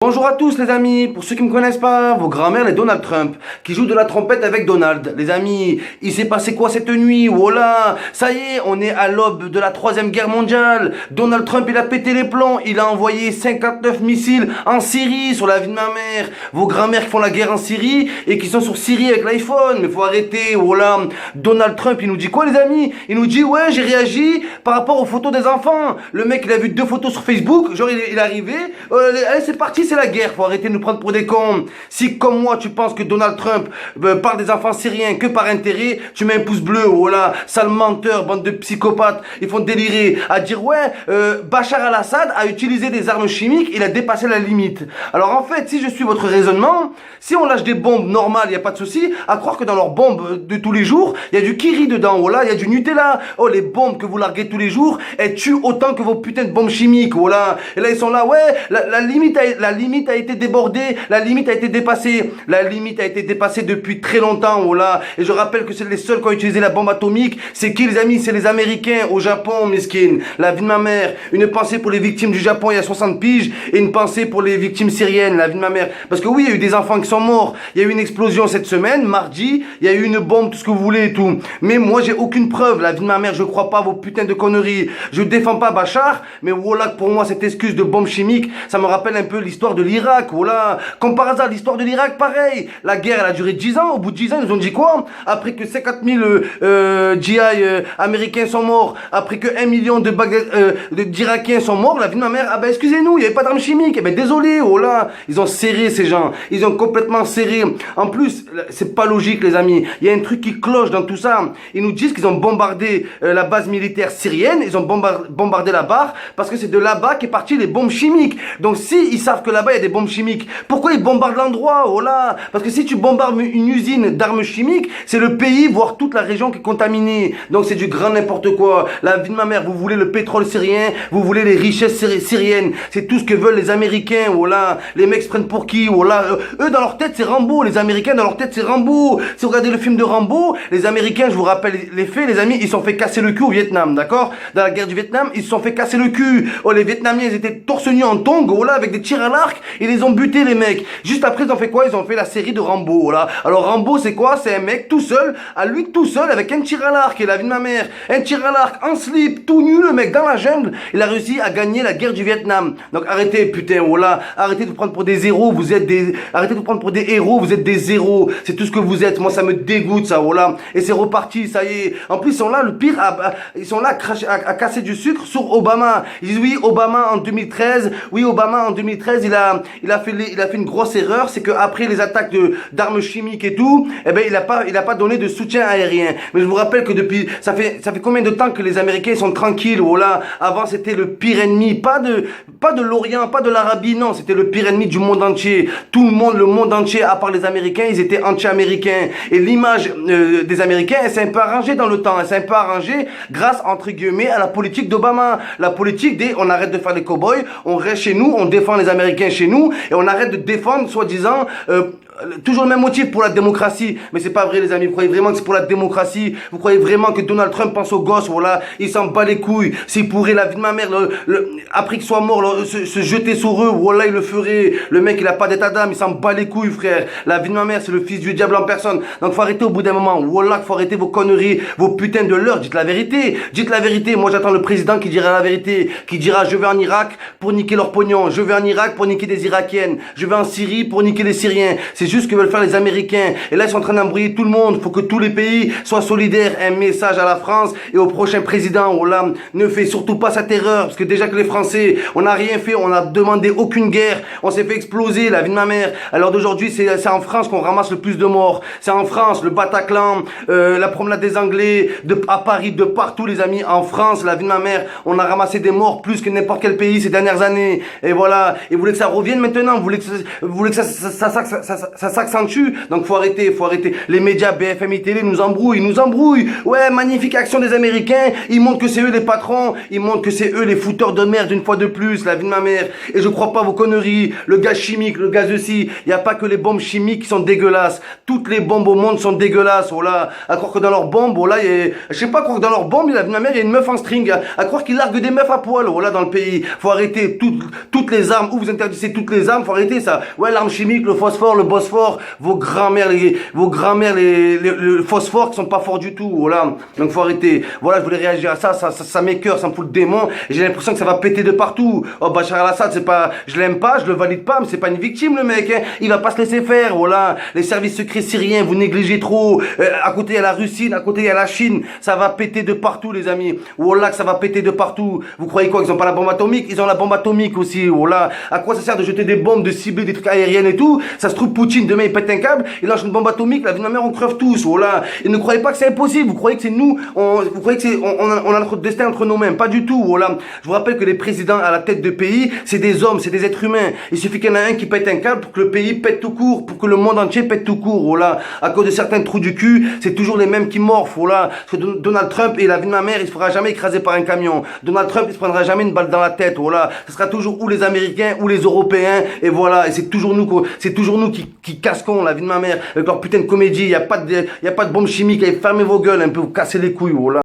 Bonjour à tous les amis, pour ceux qui ne me connaissent pas, vos grands-mères et Donald Trump, qui jouent de la trompette avec Donald. Les amis, il s'est passé quoi cette nuit? Voilà, ça y est, on est à l'aube de la troisième guerre mondiale. Donald Trump, il a pété les plombs, il a envoyé 59 missiles en Syrie, sur la vie de ma mère. Vos grands-mères qui font la guerre en Syrie et qui sont sur Syrie avec l'iPhone, mais faut arrêter, voilà. Donald Trump, il nous dit quoi les amis? Il nous dit, ouais, j'ai réagi par rapport aux photos des enfants. Le mec, il a vu 2 photos sur Facebook, genre il est arrivé, allez c'est parti, c'est la guerre, faut arrêter de nous prendre pour des cons. Si comme moi tu penses que Donald Trump parle des enfants syriens que par intérêt, tu mets un pouce bleu, voilà, sale menteur, bande de psychopathes, ils font délirer à dire ouais, Bachar al-Assad a utilisé des armes chimiques, il a dépassé la limite. Alors en fait, si je suis votre raisonnement, si on lâche des bombes normales, il n'y a pas de souci, à croire que dans leurs bombes de tous les jours, il y a du kiri dedans, voilà, il y a du Nutella. Oh, les bombes que vous larguez tous les jours, elles tuent autant que vos putains de bombes chimiques, voilà. Et là ils sont là, ouais, la limite a été débordée, la limite a été dépassée. La limite a été dépassée depuis très longtemps, voilà. Et je rappelle que c'est les seuls qui ont utilisé la bombe atomique. C'est qui les amis? C'est les Américains au Japon, miskin. La vie de ma mère. Une pensée pour les victimes du Japon il y a 60 piges et une pensée pour les victimes syriennes, la vie de ma mère. Parce que oui, il y a eu des enfants qui sont morts. Il y a eu une explosion cette semaine, mardi. Il y a eu une bombe, tout ce que vous voulez et tout. Mais moi, j'ai aucune preuve, la vie de ma mère. Je crois pas à vos putains de conneries. Je défends pas Bachar, mais voilà, pour moi, cette excuse de bombe chimique, ça me rappelle un peu l'histoire de l'Irak, voilà. Comme par hasard, l'histoire de l'Irak, pareil. La guerre, elle a duré 10 ans. Au bout de 10 ans, ils nous ont dit quoi? Après que 50 000 GI américains sont morts, après que 1 million d'Irakiens sont morts, la vie de ma mère, ah ben excusez-nous, il n'y avait pas d'armes chimiques. Eh ben désolé, oh là. Ils ont serré ces gens. Ils ont complètement serré. En plus, c'est pas logique, les amis. Il y a un truc qui cloche dans tout ça. Ils nous disent qu'ils ont bombardé la base militaire syrienne. Ils ont bombardé la barre parce que c'est de là-bas qu'est parti les bombes chimiques. Donc si ils savent que là-bas il y a des bombes chimiques, pourquoi ils bombardent l'endroit? Oh là. Parce que si tu bombardes une usine d'armes chimiques, c'est le pays, voire toute la région qui est contaminée. Donc c'est du grand n'importe quoi. La vie de ma mère, vous voulez le pétrole syrien, vous voulez les richesses syriennes. C'est tout ce que veulent les Américains. Oh là. Les mecs se prennent pour qui? Oh là. Eux dans leur tête c'est Rambo. Les Américains dans leur tête c'est Rambo. Si vous regardez le film de Rambo, les Américains, je vous rappelle les faits, les amis, ils se sont fait casser le cul au Vietnam, d'accord? Dans la guerre du Vietnam, ils se sont fait casser le cul. Oh, les Vietnamiens, ils étaient torse nu en tongs, oh là, avec des tirs à l'arc, ils les ont butés, les mecs. Juste après, ils ont fait quoi? Ils ont fait la série de Rambo, oh là. Alors, Rambo, c'est quoi? C'est un mec tout seul, à lui tout seul, avec un tir à l'arc, et la vie de ma mère. Un tir à l'arc, en slip, tout nu, le mec, dans la jungle. Il a réussi à gagner la guerre du Vietnam. Donc, arrêtez, putain, oh là. Arrêtez de vous prendre pour des héros, vous êtes des... Arrêtez de vous prendre pour des héros, vous êtes des zéros. C'est tout ce que vous êtes. Moi, ça me dégoûte, ça, oh là. Et c'est reparti, ça y est. En plus, ils sont là, le pire, ils sont là à casser du sucre sur Obama. Ils disent oui, Obama en 2013, oui, Obama en 2013, il a fait une grosse erreur, c'est qu'après les attaques d'armes chimiques et tout, eh ben, il a pas donné de soutien aérien. Mais je vous rappelle que depuis, ça fait combien de temps que les Américains sont tranquilles, oh là. Avant, c'était le pire ennemi, pas de l'Orient, pas de l'Arabie, non, c'était le pire ennemi du monde entier. Tout le monde entier, à part les Américains, ils étaient anti-américains. Et l'image des Américains, elle s'est un peu arrangée dans le temps, elle s'est un peu arrangée grâce, entre guillemets, à la politique d'Obama. La politique des, on arrête de faire les cow-boys, on reste chez nous, on défend les Américains chez nous, et on arrête de défendre, soi-disant, toujours le même motif pour la démocratie. Mais c'est pas vrai, les amis. Vous croyez vraiment que c'est pour la démocratie? Vous croyez vraiment que Donald Trump pense aux gosses? Voilà, il s'en bat les couilles. S'il pourrait, la vie de ma mère, après qu'il soit mort, se jeter sur eux, voilà, il le ferait. Le mec, il a pas d'état d'âme, il s'en bat les couilles, frère. La vie de ma mère, c'est le fils du diable en personne. Donc faut arrêter au bout d'un moment. Voilà, faut arrêter vos conneries, vos putains de leurres. Dites la vérité. Dites la vérité. Moi, j'attends le président qui dira la vérité, qui dira je vais en Irak pour niquer leur pognon, je vais en Irak pour niquer des Irakiennes, je vais en Syrie pour niquer les Syriens. C'est juste que veulent faire les Américains. Et là, ils sont en train d'embrouiller tout le monde. Faut que tous les pays soient solidaires. Un message à la France et au prochain président. Oh là, ne fait surtout pas cette erreur. Parce que déjà que les Français, on n'a rien fait. On n'a demandé aucune guerre. On s'est fait exploser, la vie de ma mère. Alors d'aujourd'hui, c'est en France qu'on ramasse le plus de morts. C'est en France, le Bataclan, la promenade des Anglais, à Paris, de partout, les amis. En France, la vie de ma mère, on a ramassé des morts plus que n'importe quel pays ces dernières années. Et voilà. Et vous voulez que ça revienne maintenant? Vous voulez que ça s'accentue. Donc faut arrêter, faut arrêter. Les médias BFM et télé nous embrouillent, nous embrouillent. Ouais, magnifique action des Américains. Ils montrent que c'est eux les patrons. Ils montrent que c'est eux les fouteurs de merde une fois de plus, la vie de ma mère. Et je crois pas vos conneries. Le gaz chimique, le gaz aussi. Il y a pas que les bombes chimiques qui sont dégueulasses. Toutes les bombes au monde sont dégueulasses. Oh là, à croire que dans leurs bombes, oh là, je sais pas, à croire que dans leurs bombes, la vie de ma mère, il y a une meuf en string. À croire qu'ils larguent des meufs à poil, oh là, dans le pays. Faut arrêter toutes les armes. Où vous interdisez toutes les armes, faut arrêter ça. Ouais, l'arme chimique, le phosphore, le bosphore, vos grand-mères, le phosphore qui sont pas forts du tout, voilà. Donc faut arrêter. Voilà, je voulais réagir à ça m'écoeure, ça me fout le démon. Et j'ai l'impression que ça va péter de partout. Oh, Bachar al-Assad, c'est pas, je l'aime pas, je le valide pas, mais c'est pas une victime, le mec, hein. Il va pas se laisser faire, voilà. Les services secrets syriens, vous négligez trop. À côté, il y a la Russie, à côté, il y a la Chine. Ça va péter de partout, les amis. Voilà, que ça va péter de partout. Vous croyez quoi, qu'ils ont pas la bombe atomique? Ils ont la bombe atomique aussi, voilà. À quoi ça sert de jeter des bombes, de cibler des trucs aériens et tout? Ça se trouve, Poutine, demain, il pète un câble, il lance une bombe atomique, la vie de ma mère, on crève tous, voilà. Et ne croyez pas que c'est impossible, vous croyez que c'est nous, vous croyez que c'est, on a notre destin entre nos mains, pas du tout, voilà. Je vous rappelle que les présidents à la tête de pays, c'est des hommes, c'est des êtres humains. Il suffit qu'il y en a un qui pète un câble pour que le pays pète tout court, pour que le monde entier pète tout court, voilà. À cause de certains trous du cul, c'est toujours les mêmes qui morfent, voilà. Parce que Donald Trump et la vie de ma mère, il se fera jamais écraser par un camion. Donald Trump, il se prendra jamais une balle dans la tête, voilà. Ce sera toujours ou les Américains ou les Européens, et voilà. Et c'est toujours nous qui casquons la vie de ma mère avec leur putain de comédie. Y a pas de bombe chimique. Allez, fermez vos gueules un peu, vous cassez les couilles, voilà.